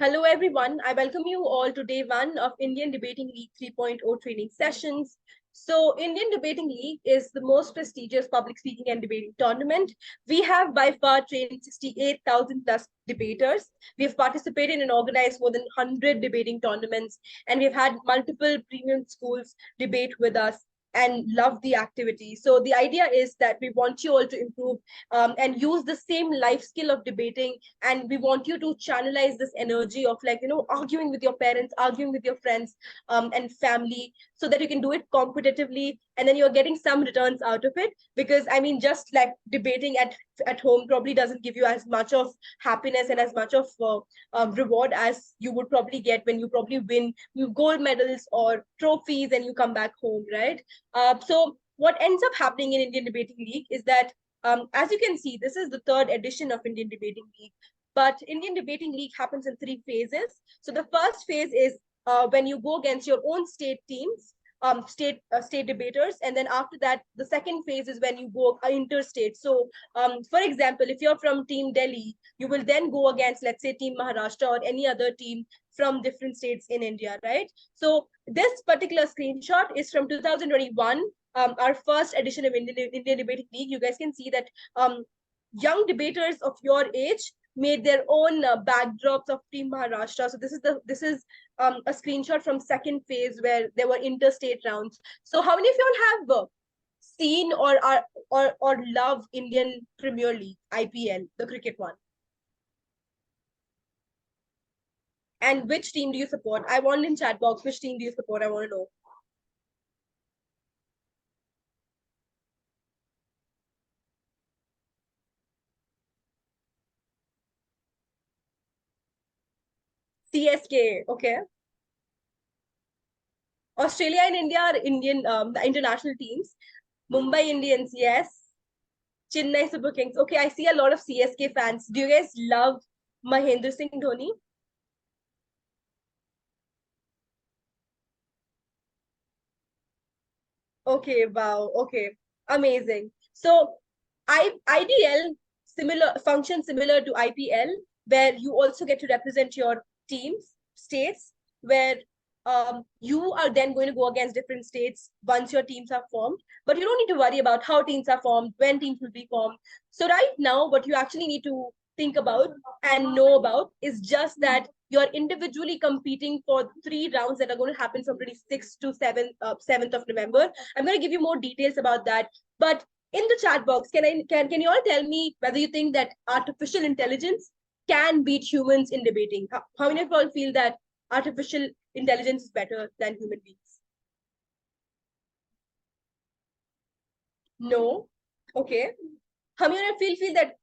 Hello, everyone. I welcome you all to day one of Indian Debating League 3.0 training sessions. So, Indian Debating League is the most prestigious public speaking and debating tournament. We have by far trained 68,000 plus debaters. We have participated and organized more than 100 debating tournaments, and we've had multiple premium schools debate with us and love the activity. So the idea is that we want you all to improve and use the same life skill of debating, and we want you to channelize this energy of, like, arguing with your parents, arguing with your friends and family, so that you can do it competitively, and then you're getting some returns out of it. Because I mean, just like debating at home probably doesn't give you as much of happiness and as much of reward as you would probably get when you probably win gold medals or trophies and you come back home, right? So what ends up happening in Indian Debating League is that, as you can see, this is the third edition of Indian Debating League. But Indian Debating League happens in three phases. So the first phase is when you go against your own state teams, state debaters, and then after that, the second phase is when you go interstate. So, for example, if you're from Team Delhi, you will then go against, let's say, Team Maharashtra or any other team from different states in India, right? So this particular screenshot is from 2021, our first edition of Indian Debating League. You guys can see that young debaters of your age made their own backdrops of Team Maharashtra. So this is a screenshot from second phase where there were interstate rounds. So how many of you all have seen or love Indian Premier League, IPL, the cricket one? And which team do you support? I want in chat box, which team do you support? I want to know. CSK, okay. Australia and India are Indian, the international teams. Mumbai Indians, yes. Chennai Super Kings. Okay, I see a lot of CSK fans. Do you guys love Mahendra Singh Dhoni? Okay, wow. Okay, amazing. So, IDL similar functions similar to IPL, where you also get to represent your teams, states, where you are then going to go against different states once your teams are formed. But you don't need to worry about how teams are formed, when teams will be formed. So right now, what you actually need to think about and know about is just that you're individually competing for 3 rounds that are going to happen from 26th to 7th of November. I'm going to give you more details about that. But in the chat box, can you all tell me whether you think that artificial intelligence can beat humans in debating? How many of you all feel that artificial intelligence is better than human beings? No. Okay. How many of you feel that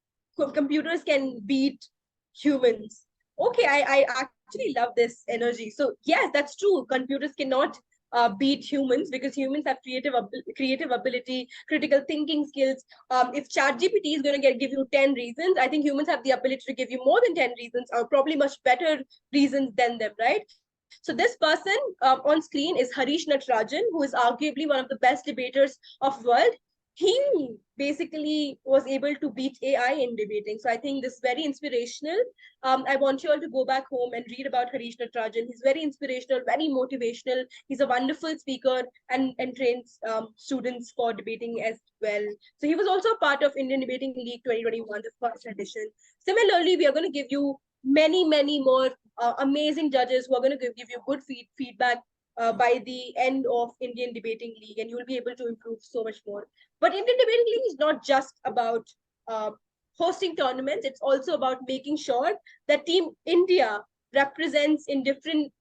computers can beat humans? Okay, I actually love this energy. So yes, that's true. Computers cannot beat humans because humans have creative ability, critical thinking skills. If ChatGPT is going to give you 10 reasons, I think humans have the ability to give you more than 10 reasons, or probably much better reasons than them, right? So this person on screen is Harish Natarajan, who is arguably one of the best debaters of world. He basically was able to beat AI in debating. So I think this is very inspirational. I want you all to go back home and read about Harish Natarajan. He's very inspirational, very motivational. He's a wonderful speaker and trains students for debating as well. So he was also a part of Indian Debating League 2021, the first edition. Similarly, we are going to give you many more amazing judges who are going to give you good feedback by the end of Indian Debating League, and you'll be able to improve so much more. But Indian Debating League is not just about hosting tournaments, it's also about making sure that Team India represents in different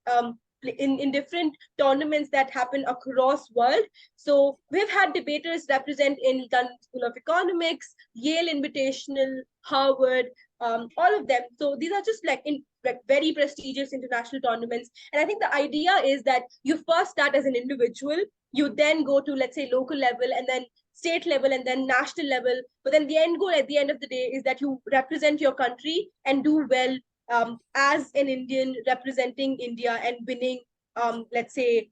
in different tournaments that happen across world. So we've had debaters represent in London School of Economics, Yale Invitational, Harvard, all of them. So these are just like very prestigious international tournaments. And I think the idea is that you first start as an individual, you then go to, let's say, local level, and then state level, and then national level. But then the end goal at the end of the day is that you represent your country and do well as an Indian representing India and winning, let's say,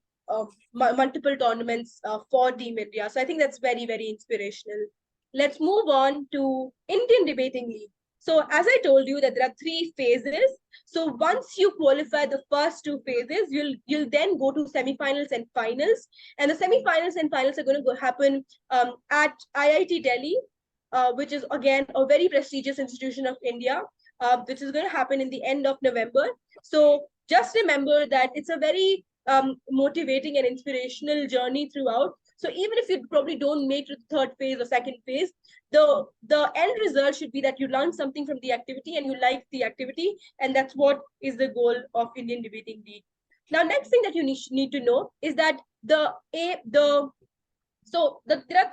multiple tournaments for Team India. So I think that's very, very inspirational. Let's move on to Indian Debating League. So as I told you that there are 3 phases. So once you qualify the first 2 phases, you'll then go to semifinals and finals. And the semifinals and finals are going to happen at IIT Delhi, which is again a very prestigious institution of India, which is going to happen in the end of November. So just remember that it's a very motivating and inspirational journey throughout. So even if you probably don't make it to the 3rd phase or 2nd phase, the end result should be that you learn something from the activity and you like the activity, and that's what is the goal of Indian Debating League. Now, next thing that you need to know is that there are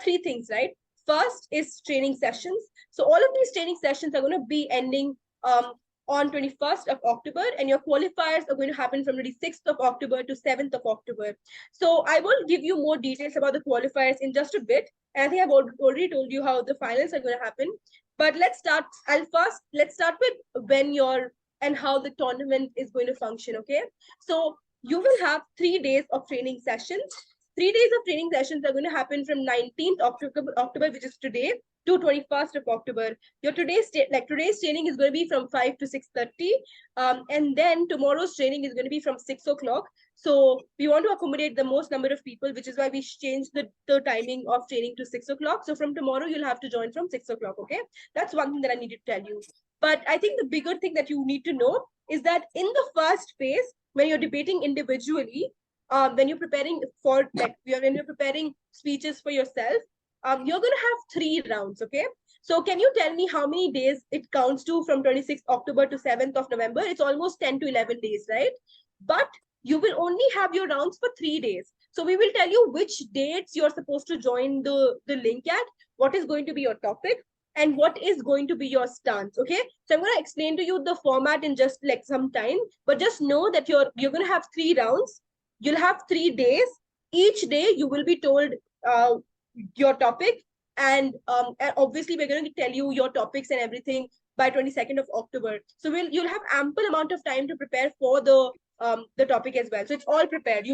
3 things, right? First is training sessions. So all of these training sessions are going to be ending on 21st of October, and your qualifiers are going to happen from 26th of October to 7th of October. So I will give you more details about the qualifiers in just a bit. And I think I've already told you how the finals are going to happen. But let's start with and how the tournament is going to function, okay? So you will have 3 days of training sessions. 3 days of training sessions are going to happen from 19th October, which is today, to 21st of October. Your today's training is going to be from 5 to 6:30, and then tomorrow's training is going to be from 6 o'clock. So we want to accommodate the most number of people, which is why we changed the timing of training to 6 o'clock. So from tomorrow, you'll have to join from 6 o'clock, okay? That's one thing that I needed to tell you. But I think the bigger thing that you need to know is that in the first phase, when you're debating individually, when you're preparing speeches for yourself, you're going to have 3 rounds, okay? So can you tell me how many days it counts to from 26th October to 7th of November? It's almost 10 to 11 days, right? But you will only have your rounds for 3 days. So we will tell you which dates you're supposed to join the link at, what is going to be your topic, and what is going to be your stance, okay? So I'm going to explain to you the format in just like some time, but just know that you're going to have 3 rounds. You'll have 3 days. Each day you will be told your topic, and obviously we're going to tell you your topics and everything by 22nd of October. So you'll have ample amount of time to prepare for the topic as well. So it's all prepared.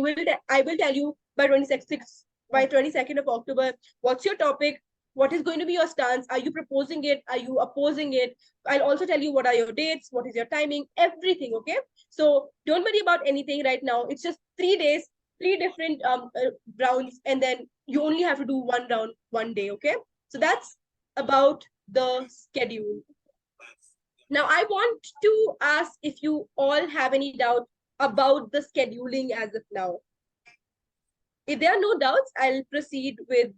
I will tell you by 22nd of October what's your topic, what is going to be your stance, are you proposing it, are you opposing it. I'll also tell you what are your dates, what is your timing, everything, okay? So don't worry about anything right now. It's just 3 days, 3 different rounds, and then you only have to do 1 round 1 day, okay? So that's about the schedule. Now I want to ask if you all have any doubt about the scheduling as of now. If there are no doubts, I'll proceed with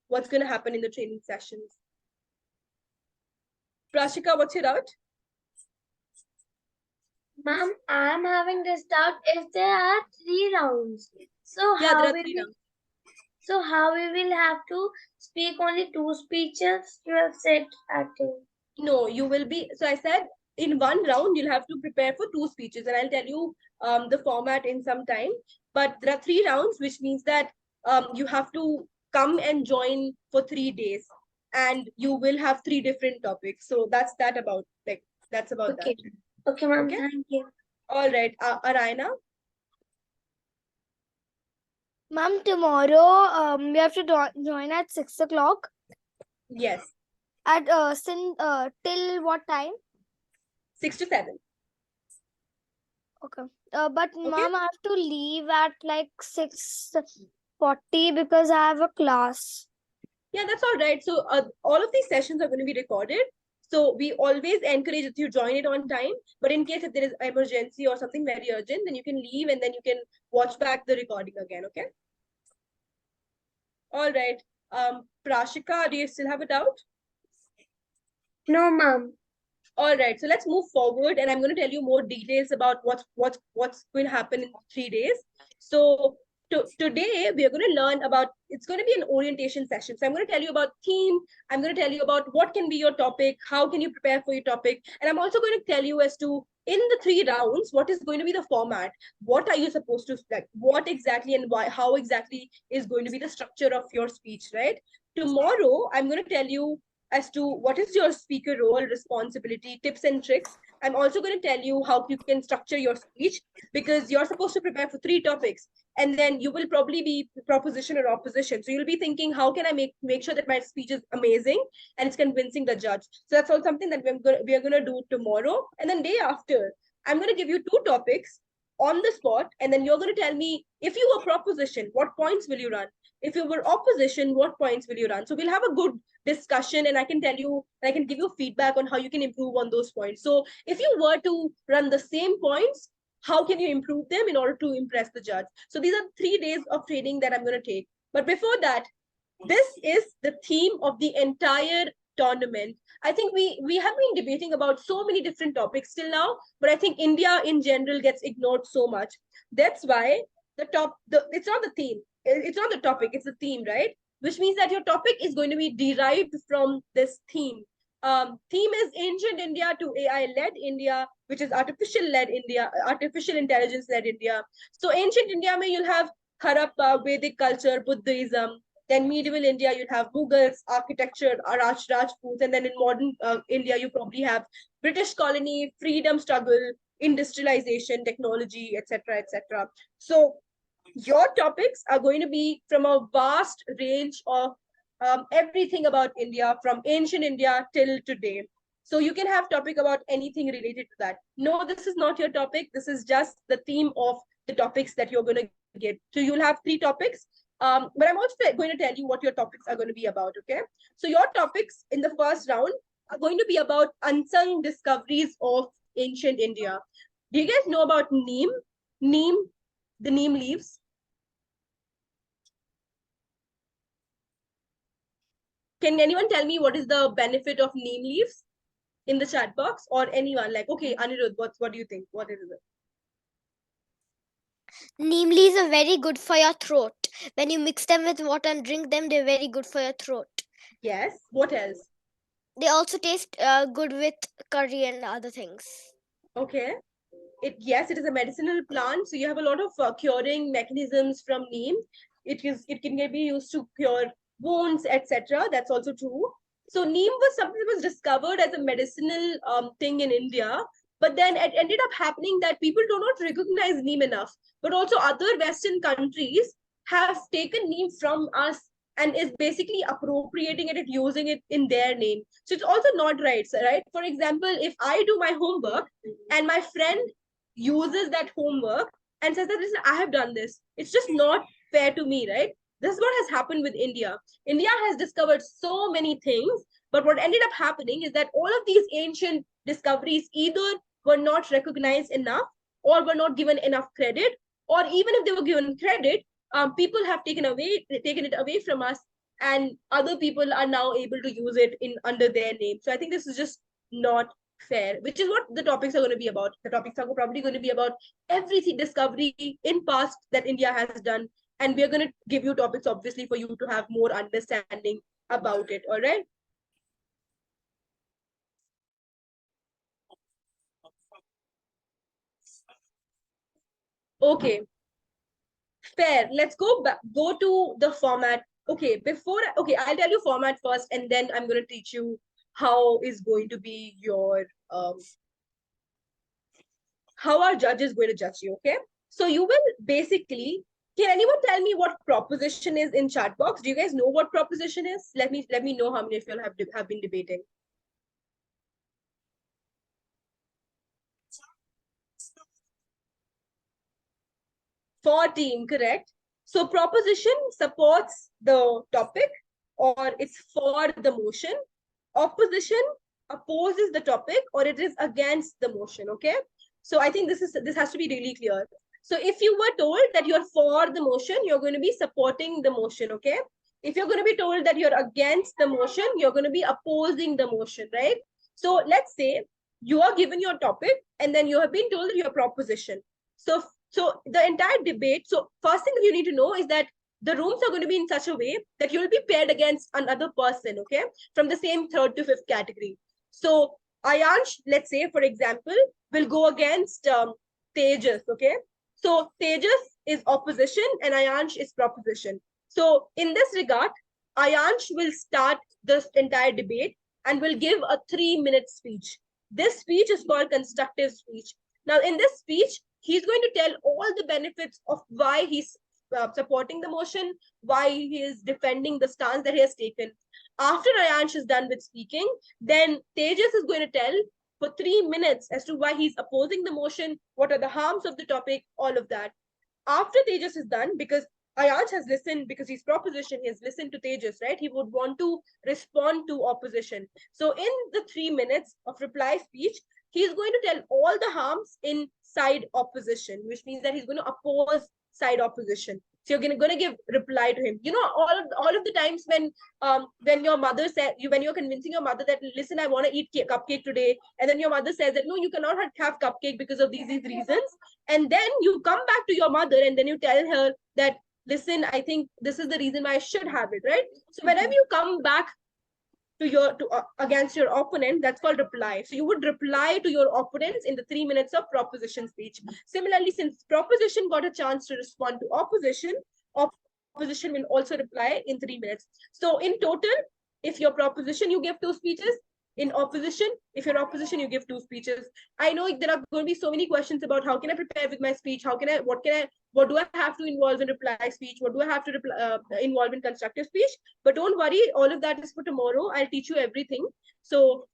what's going to happen in the training sessions. Prashika, what's your doubt? Ma'am, I'm having this doubt if there are 3 rounds. So yeah, there are 3 rounds. So how we will have to speak only 2 speeches? You have said acting. No, you will be. So I said in 1 round you'll have to prepare for 2 speeches, and I'll tell you the format in some time. But there are 3 rounds, which means that you have to come and join for 3 days, and you will have 3 different topics. So that's about that. Okay, ma'am. Okay? Thank you. All right, Arayana. Ma'am, tomorrow we have to join at 6 o'clock. Yes. At till what time? 6 to 7. Okay. But okay, ma'am, I have to leave at like 6:40 because I have a class. Yeah, that's all right. So all of these sessions are going to be recorded. So we always encourage that you join it on time. But in case if there is emergency or something very urgent, then you can leave and then you can watch back the recording again, okay? All right. Prashika, do you still have a doubt? No, ma'am. All right. So let's move forward, and I'm going to tell you more details about what's going to happen in 3 days. So today we are going to learn about, it's going to be an orientation session. So I'm going to tell you about theme. I'm going to tell you about what can be your topic, how can you prepare for your topic, and I'm also going to tell you as to in the 3 rounds what is going to be the format, what are you supposed to like, what exactly and why, how exactly is going to be the structure of your speech, right? Tomorrow I'm going to tell you as to what is your speaker role, responsibility, tips and tricks, I'm also going to tell you how you can structure your speech, because you're supposed to prepare for 3 topics, and then you will probably be proposition or opposition. So you'll be thinking, how can I make sure that my speech is amazing and it's convincing the judge? So that's all something that we are going to do tomorrow. And then day after, I'm going to give you 2 topics on the spot, and then you're going to tell me, if you were proposition, what points will you run? If you were opposition, what points will you run? So we'll have a good discussion, and I can tell you, I can give you feedback on how you can improve on those points. So if you were to run the same points, how can you improve them in order to impress the judge? So these are 3 days of training that I'm going to take. But before that, this is the theme of the entire tournament. I think we have been debating about so many different topics till now, but I think India in general gets ignored so much. That's why it's not the theme, it's not the topic, it's the theme, right? Which means that your topic is going to be derived from this theme. Theme is Ancient India to AI-led India, which is artificial-led India, artificial intelligence-led India. So ancient India, mein you'll have Harappa, Vedic culture, Buddhism. Then medieval India, you'd have Mughals, architecture, Rajputs, and then in modern India, you probably have British colony, freedom struggle, industrialization, technology, etc., etc. So your topics are going to be from a vast range of everything about India, from ancient India till today. So you can have topic about anything related to that. No, this is not your topic. This is just the theme of the topics that you're going to get. So you'll have 3 topics. But I'm also going to tell you what your topics are going to be about, okay? So your topics in the first round are going to be about unsung discoveries of ancient India. Do you guys know about neem? Neem, the neem leaves? Can anyone tell me what is the benefit of neem leaves in the chat box, or anyone? Like, okay, Anirudh, what do you think? What is it? Neem leaves are very good for your throat. When you mix them with water and drink them, they're very good for your throat. Yes. What else? They also taste good with curry and other things. Okay. Yes, it is a medicinal plant. So you have a lot of curing mechanisms from neem. It can be used to cure wounds, etc. That's also true. So neem was something that was discovered as a medicinal thing in India, but then it ended up happening that people do not recognize neem enough. But also other Western countries have taken neem from us and is basically appropriating it and using it in their name. So it's also not right, right? For example, if I do my homework and my friend uses that homework and says that, listen, I have done this, it's just not fair to me, right? This is what has happened with India. India has discovered so many things, but what ended up happening is that all of these ancient discoveries either were not recognized enough or were not given enough credit, or even if they were given credit, people have taken it away from us, and other people are now able to use it in under their name. So I think this is just not fair, which is what the topics are going to be about. The topics are probably going to be about everything discovery in past that India has done, and we're going to give you topics obviously for you to have more understanding about it. All right. Okay, fair. Let's go to the format. Okay, I'll tell you format first, and then I'm going to teach you how is going to be your how our judge is going to judge you. Okay, so you will basically, can anyone tell me what proposition is in chat box? Do you guys know what proposition is? Let me know how many of you have been debating. For team, correct? So proposition supports the topic, or it's for the motion. Opposition opposes the topic, or it is against the motion. Okay, so I think this has to be really clear. So if you were told that you're for the motion, you're going to be supporting the motion. Okay, if you're going to be told that you're against the motion, you're going to be opposing the motion, right? So let's say you are given your topic, and then you have been told your proposition. So the entire debate, so first thing that you need to know is that the rooms are going to be in such a way that you will be paired against another person, okay, from the same 3rd to 5th category. So Ayansh, let's say, for example, will go against Tejas, okay? So Tejas is opposition and Ayansh is proposition. So in this regard, Ayansh will start this entire debate and will give a 3-minute speech. This speech is called constructive speech. Now, in this speech, he's going to tell all the benefits of why he's supporting the motion, why he is defending the stance that he has taken. After Ayansh is done with speaking, then Tejas is going to tell for 3 minutes as to why he's opposing the motion, what are the harms of the topic, all of that. After Tejas is done, because Ayansh has listened, because he's proposition, he has listened to Tejas, right? He would want to respond to opposition. So in the 3 minutes of reply speech, he's going to tell all the harms in side opposition, which means that he's going to oppose side opposition. So you're going to give reply to him. You know, all of the times when your mother said when you're convincing your mother that, listen, I want to eat cupcake today, and then your mother says that no, you cannot have cupcake because of these reasons, and then you come back to your mother and then you tell her that, listen, I think this is the reason why I should have it, right? So whenever you come back against your opponent, that's called reply. So you would reply to your opponents in the 3 minutes of proposition speech. Similarly, since proposition got a chance to respond to opposition will also reply in 3 minutes. So in total, if your proposition, you give 2 speeches. In opposition, if you're opposition, you give 2 speeches. I know there are going to be so many questions about how can I prepare with my speech, what do I have to involve in reply speech, what do I have to involve in constructive speech. But don't worry, all of that is for tomorrow. I'll teach you everything. So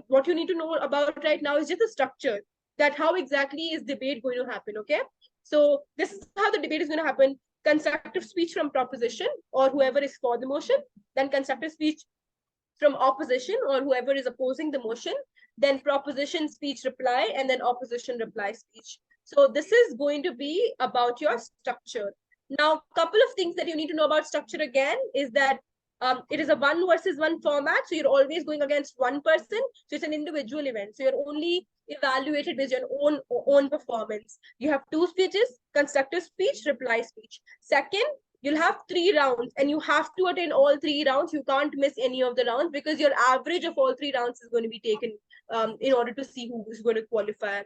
what you need to know about right now is just the structure, that how exactly is debate going to happen, okay? So this is how the debate is going to happen. Constructive speech from proposition or whoever is for the motion, then constructive speech from opposition or whoever is opposing the motion, then proposition speech reply, and then opposition reply speech. So this is going to be about your structure. Now, couple of things that you need to know about structure again is that it is a 1 versus 1 format. So you're always going against one person. So it's an individual event. So you're only evaluated with your own performance. You have 2 speeches, constructive speech, reply speech. Second, you'll have 3 rounds and you have to attend all 3 rounds. You can't miss any of the rounds because your average of all 3 rounds is going to be taken in order to see who is going to qualify.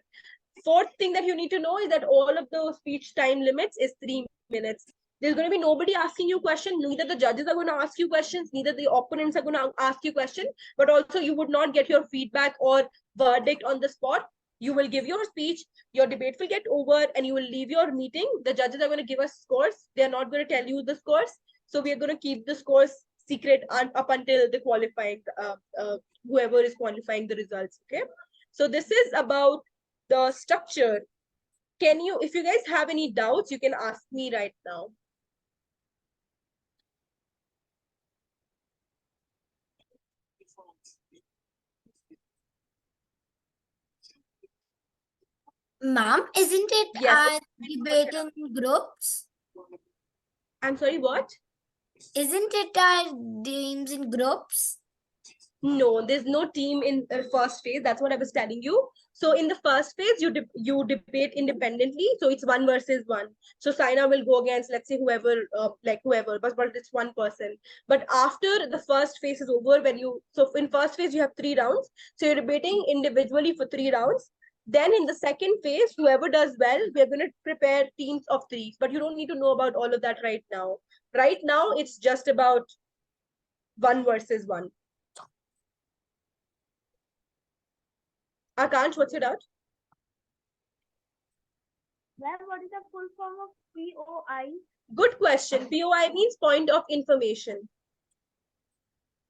Fourth thing that you need to know is that all of the speech time limits is 3 minutes. There's going to be nobody asking you questions. Neither the judges are going to ask you questions, neither the opponents are going to ask you questions, but also you would not get your feedback or verdict on the spot. You will give your speech, your debate will get over, and you will leave your meeting. The judges are going to give us scores. They're not going to tell you the scores. So we are going to keep the scores secret up until the qualifying, whoever is qualifying the results, okay? So this is about the structure. If you guys have any doubts, you can ask me right now. Ma'am, isn't it Yes. debate in groups? I'm sorry, what? Isn't it teams in groups? No, there's no team in the first phase. That's what I was telling you. So in the first phase, you debate independently. So it's 1 versus 1. So Saina will go against, let's say, whoever, but it's one person. But after the first phase is over, so in first phase, you have 3 rounds. So you're debating individually for 3 rounds. Then in the second phase, whoever does well, we're going to prepare teams of 3. But you don't need to know about all of that right now. Right now, it's just about 1 versus 1. Akansh, what's your doubt? Well, what is the full form of POI? Good question. POI means point of information.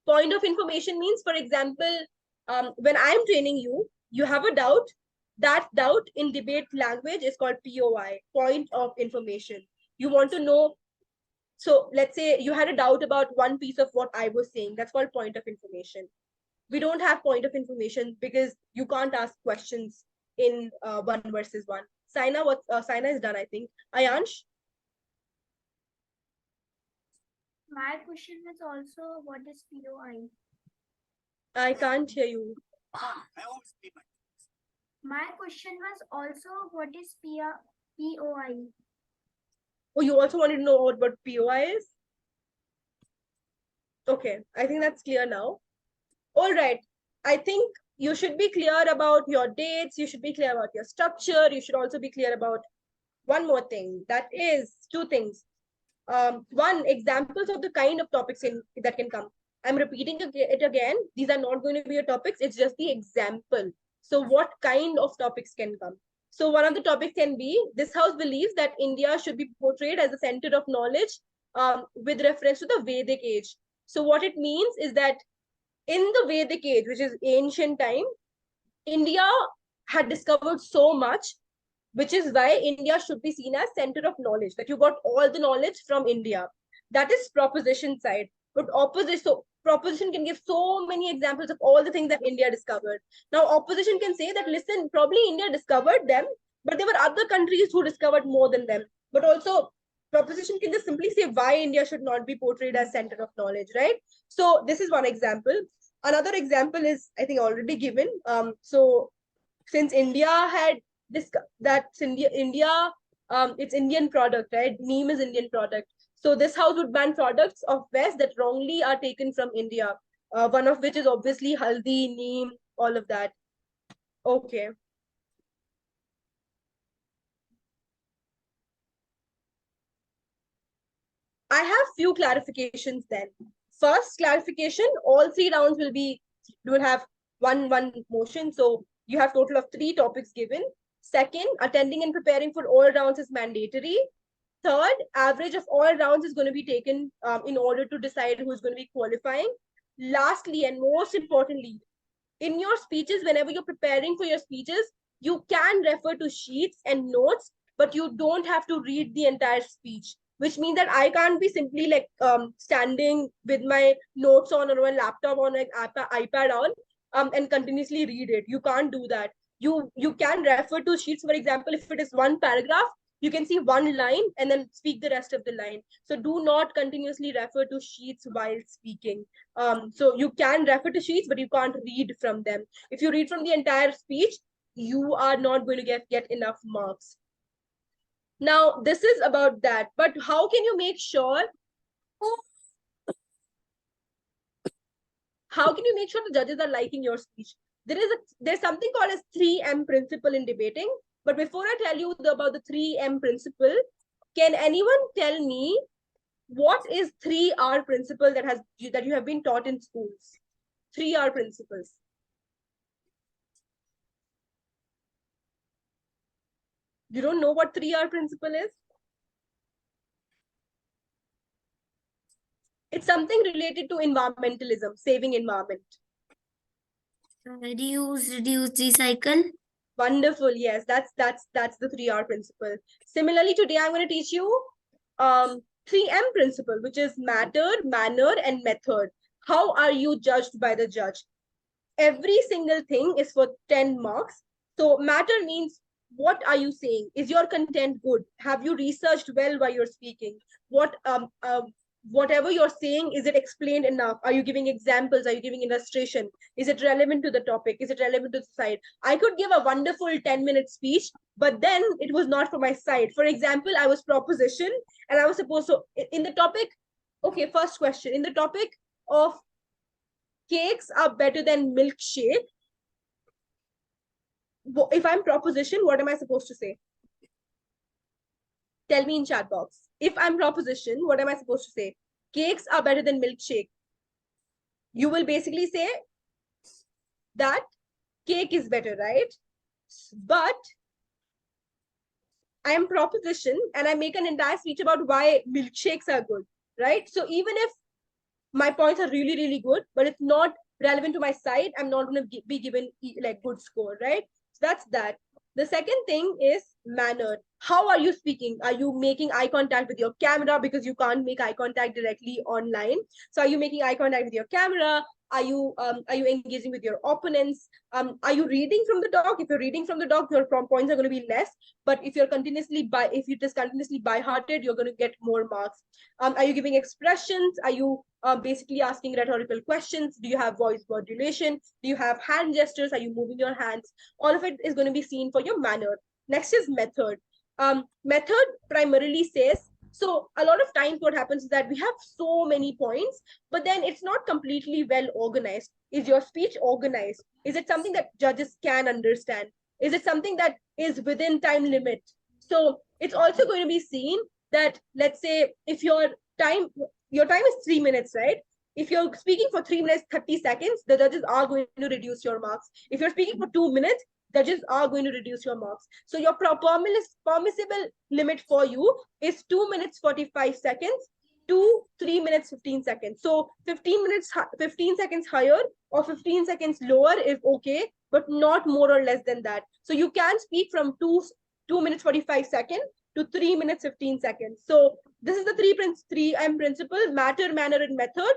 Point of information means, for example, when I'm training you, you have a doubt. That doubt in debate language is called POI, point of information. You want to know. So let's say you had a doubt about one piece of what I was saying. That's called point of information. We don't have point of information because you can't ask questions in 1 versus 1. Saina, Saina is done, I think. Ayansh? My question was also, what is POI? I can't hear you. My question was also, what is POI? Oh, you also wanted to know what POI is? Okay, I think that's clear now. All right, I think you should be clear about your dates. You should be clear about your structure. You should also be clear about one more thing. That is 2 things. One, examples of the kind of topics that can come. I'm repeating it again. These are not going to be your topics. It's just the example. So what kind of topics can come? So one of the topics can be, this house believes that India should be portrayed as a center of knowledge with reference to the Vedic age. So what it means is that in the Vedic age, which is ancient time, India had discovered so much, which is why India should be seen as center of knowledge, that you got all the knowledge from India. That is proposition side. But opposition, so proposition can give so many examples of all the things that India discovered. Now, opposition can say that, listen, probably India discovered them, but there were other countries who discovered more than them. But also, proposition can just simply say why India should not be portrayed as center of knowledge, right? So this is one example. Another example is, I think, already given. So since India had this, that's India, it's Indian product, right? Neem is Indian product. So this house would ban products of West that wrongly are taken from India. One of which is obviously haldi, neem, all of that. Okay. I have few clarifications then. First clarification, all 3 rounds will have one motion. So you have total of 3 topics given. Second, attending and preparing for all rounds is mandatory. Third, average of all rounds is going to be taken in order to decide who's going to be qualifying. Lastly, and most importantly, in your speeches, whenever you're preparing for your speeches, you can refer to sheets and notes, but you don't have to read the entire speech, which means that I can't be simply like standing with my notes on, or my laptop on, like iPad on, and continuously read it. You can't do that. You can refer to sheets. For example, if it is one paragraph, you can see one line and then speak the rest of the line. So do not continuously refer to sheets while speaking. So you can refer to sheets, but you can't read from them. If you read from the entire speech, you are not going to get enough marks. Now, this is about that. But how can you make sure? How can you make sure the judges are liking your speech? There's something called as 3M principle in debating. But before I tell you about the 3M principle, can anyone tell me what is 3R principle that you have been taught in schools? 3R principles. You don't know what 3R principle is? It's something related to environmentalism, saving environment. Reduce, recycle. Wonderful. Yes, that's the 3R principle. Similarly, today I'm going to teach you 3M principle, which is matter, manner, and method. How are you judged by the judge? Every single thing is for 10 marks. So matter means, what are you saying? Is your content good? Have you researched well while you're speaking? Whatever you're saying, is it explained enough? Are you giving examples? Are you giving illustration? Is it relevant to the topic? Is it relevant to the side? I could give a wonderful 10-minute speech, but then it was not for my side. For example, I was proposition and I was supposed to, in the topic, okay, first question, in the topic of cakes are better than milkshake, if I'm proposition, what am I supposed to say? Tell me in chat box. If I'm proposition, what am I supposed to say? Cakes are better than milkshake. You will basically say that cake is better, right? But I am proposition and I make an entire speech about why milkshakes are good, right? So even if my points are really, really good, but it's not relevant to my side, I'm not going to be given like good score, right? So that's that. The second thing is manner. How are you speaking? Are you making eye contact with your camera, because you can't make eye contact directly online? So are you making eye contact with your camera? Are you engaging with your opponents? Are you reading from the doc? If you're reading from the doc, your points are going to be less. But if you're continuously by hearted, you're going to get more marks. Are you giving expressions? Are you basically asking rhetorical questions? Do you have voice modulation? Do you have hand gestures? Are you moving your hands? All of it is going to be seen for your manner. Next is method. Method primarily says, so a lot of times what happens is that we have so many points, but then it's not completely well organized. Is your speech organized? Is it something that judges can understand? Is it something that is within time limit? So it's also going to be seen that, let's say, if your time is 3 minutes, right? If you're speaking for 3 minutes, 30 seconds, the judges are going to reduce your marks. If you're speaking for 2 minutes, judges are going to reduce your marks. So your permissible limit for you is 2 minutes, 45 seconds to 3 minutes, 15 seconds. So 15 seconds higher or 15 seconds lower is okay, but not more or less than that. So you can speak from 2 minutes, 45 seconds to 3 minutes, 15 seconds. So this is the 3M principle: matter, manner, and method.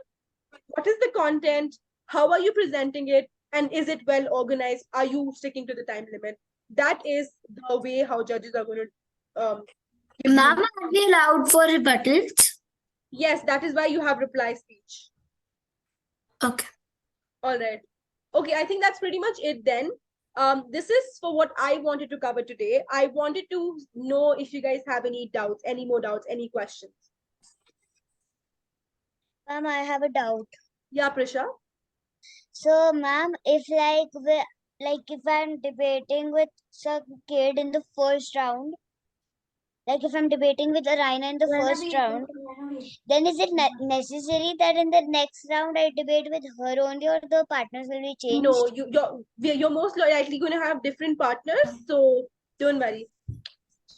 What is the content? How are you presenting it? And is it well organized? Are you sticking to the time limit? That is the way how judges are going to give you- Ma'am, are we allowed for rebuttals? Yes, that is why you have reply speech. Okay. All right. Okay, I think that's pretty much it then. This is for what I wanted to cover today. I wanted to know if you guys have any doubts, any more doubts, any questions. Ma'am, I have a doubt. Yeah, Prisha. So, ma'am, if if I'm debating with some kid in the first round, like if I'm debating with Arina in the first round, then is it necessary that in the next round I debate with her only, or the partners will be changed? No, you're most likely going to have different partners, so don't worry.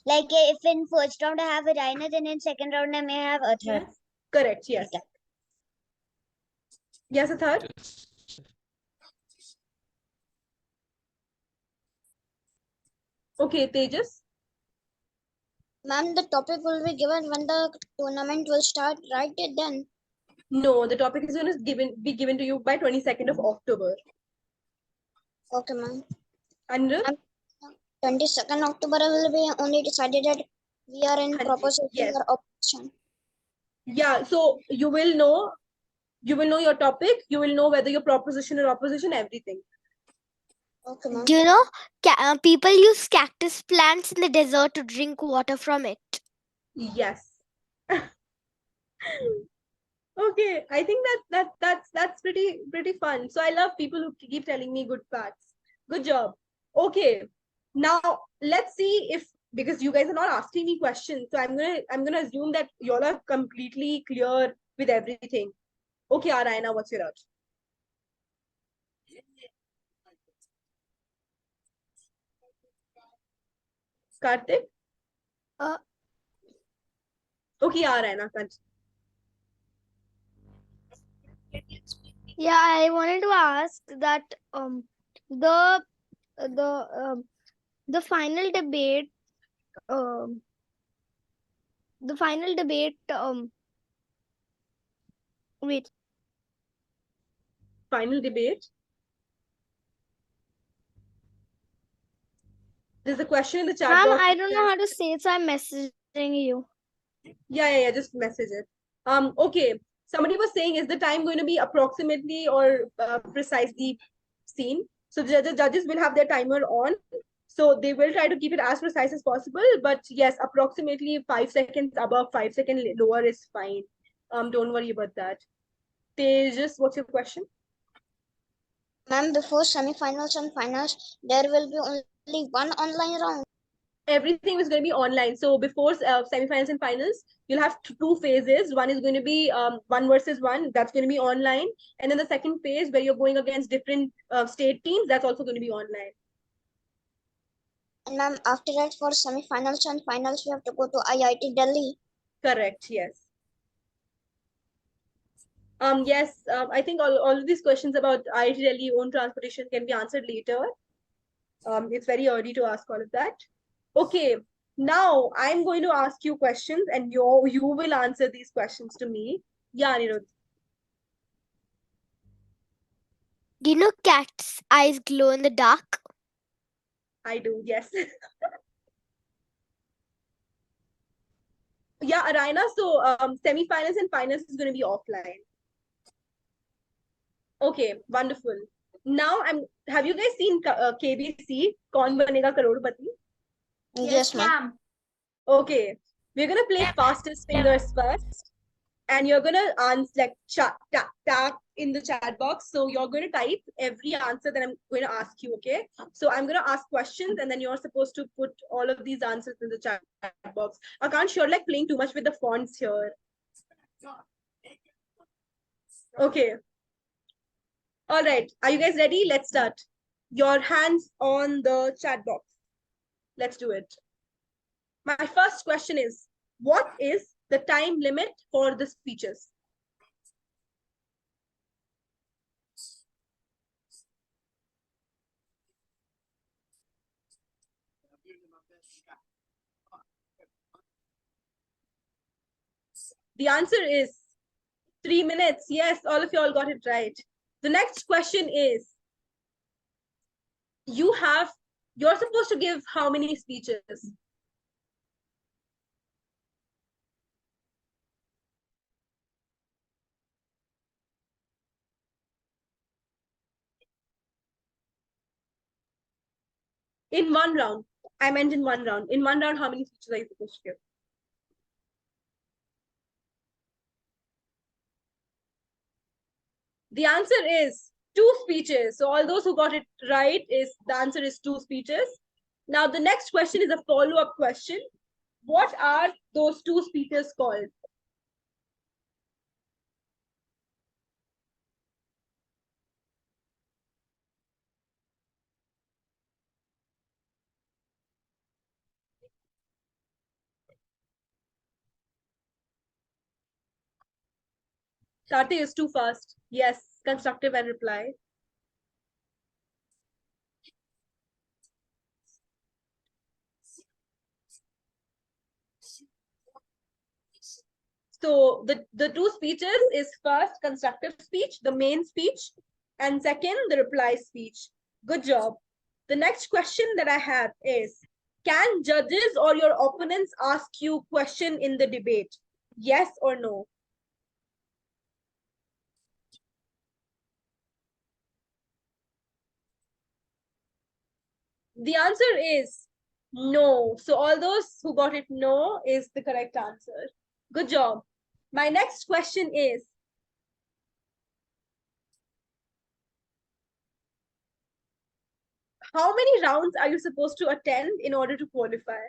Like if in first round I have Arina, then in second round I may have Athar. Correct, yes. Okay. Yes, Athar? Okay, Tejas. Ma'am, the topic will be given when the tournament will start, right then? No, the topic is going to be given to you by 22nd of October. Okay, ma'am. Anirudh? 22nd October will be only decided that we are in proposition yes. or opposition. Yeah, so you will know your topic, you will know whether you're proposition or opposition, everything. Okay, ma'am. Do you know, people use cactus plants in the desert to drink water from it. Yes. Okay, I think that's pretty fun. So I love people who keep telling me good facts. Good job. Okay, now let's see if, because you guys are not asking me questions, so I'm gonna assume that y'all are completely clear with everything. Okay, Arayana, what's your out? Karthik? Okay, Arayana, continue. Yeah, I wanted to ask that the final debate wait, Final debate. There's a question in the chat ma'am, box. I don't know how to say it, so I'm messaging you. Yeah, just message it. Okay, somebody was saying, is the time going to be approximately or precisely seen? So the judges will have their timer on, so they will try to keep it as precise as possible, but yes, approximately 5 seconds above, 5 seconds lower is fine. Don't worry about that. Tejas, what's your question? Ma'am, before semi-finals and finals, there will be only one online round. Everything is going to be online. So before semifinals and finals, you'll have two phases. One is going to be 1 versus 1. That's going to be online. And then the second phase where you're going against different state teams, that's also going to be online. And ma'am, after that, for semi-finals and finals, we have to go to IIT Delhi. Correct, yes. Yes, I think all of these questions about IIT Delhi own transportation can be answered later. It's very early to ask all of that. Okay, now I'm going to ask you questions and you will answer these questions to me. Yeah, Anirudh. Do you know cats' eyes glow in the dark? I do, yes. Yeah, Arayana, so semi-finals and finals is going to be offline. Okay, wonderful. Now have you guys seen KBC, Kaun Banega Crorepati? Yes, ma'am. Okay, we're going to play fastest fingers first. And you're going to answer, like, tap in the chat box. So you're going to type every answer that I'm going to ask you, okay? So I'm going to ask questions and then you're supposed to put all of these answers in the chat box. I can't sure like playing too much with the fonts here. Okay. All right. Are you guys ready? Let's start. Your hands on the chat box. Let's do it. My first question is, what is the time limit for the speeches? The answer is 3 minutes. Yes, all of you all got it right. The next question is, you're supposed to give how many speeches? In one round. I meant in one round. In one round, how many speeches are you supposed to give? The answer is 2 speeches. So all those who got it right, is the answer is 2 speeches. Now the next question is a follow-up question. What are those 2 speeches called? Tati is too fast. Yes, constructive and reply. So the 2 speeches is first constructive speech, the main speech, and second, the reply speech. Good job. The next question that I have is, can judges or your opponents ask you question in the debate? Yes or no? The answer is no. So all those who got it no is the correct answer. Good job. My next question is, how many rounds are you supposed to attend in order to qualify?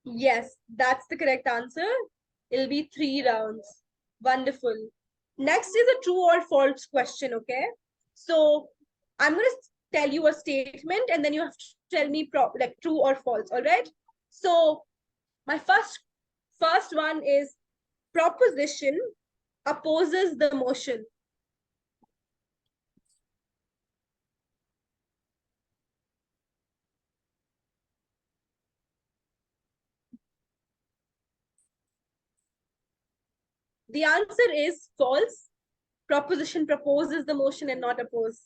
Yes, that's the correct answer. It'll be 3 rounds. Wonderful. Next is a true or false question, okay? So I'm going to tell you a statement and then you have to tell me like true or false, all right? So my first one is, proposition opposes the motion. The answer is false. Proposition proposes the motion and not oppose.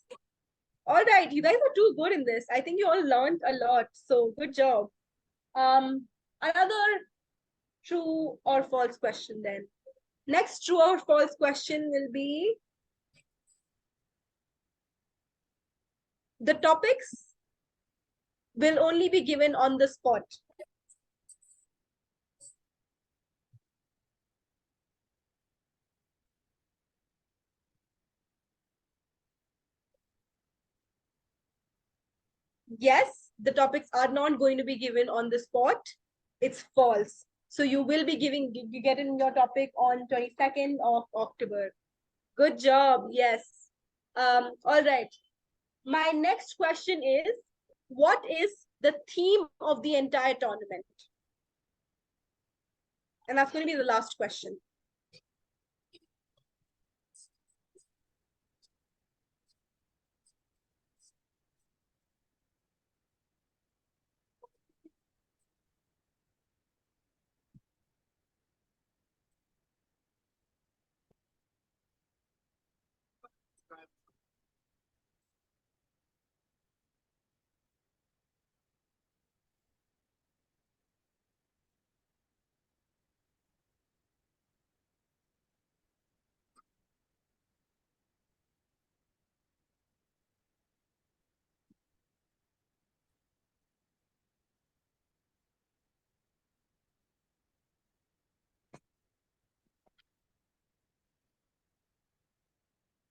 All right, you guys are too good in this. I think you all learned a lot. So good job. Another true or false question then. Next true or false question will be, the topics will only be given on the spot. Yes, the topics are not going to be given on the spot. It's false. So you will be you get in your topic on 22nd of October. Good job. Yes. All right. My next question is, what is the theme of the entire tournament? And that's going to be the last question.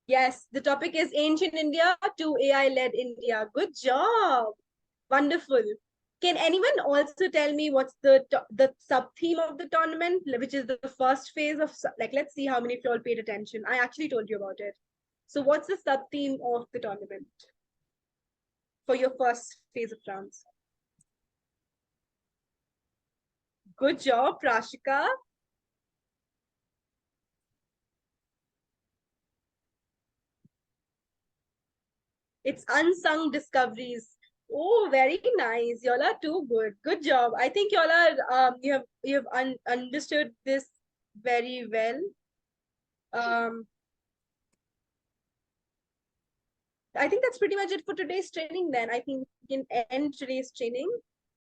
Yes, the topic is Ancient India to AI-led India. Good job. Wonderful. Can anyone also tell me what's the sub theme of the tournament, which is the first phase of like? Let's see how many of you all paid attention. I actually told you about it. So, what's the sub theme of the tournament for your first phase of rounds? Good job, Prashika. It's unsung discoveries. Oh, very nice. Y'all are too good. Good job. I think y'all are you have understood this very well. I think that's pretty much it for today's training then. I think we can end today's training.